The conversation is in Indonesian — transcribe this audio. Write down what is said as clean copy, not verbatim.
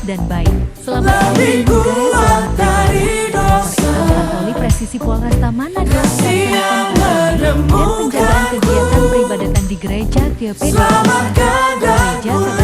dan baik. Selamat hari Minggu guys, patroli presisi Polresta Manado melaksanakan dan penjagaan kegiatan peribadatan di gereja GPD gereja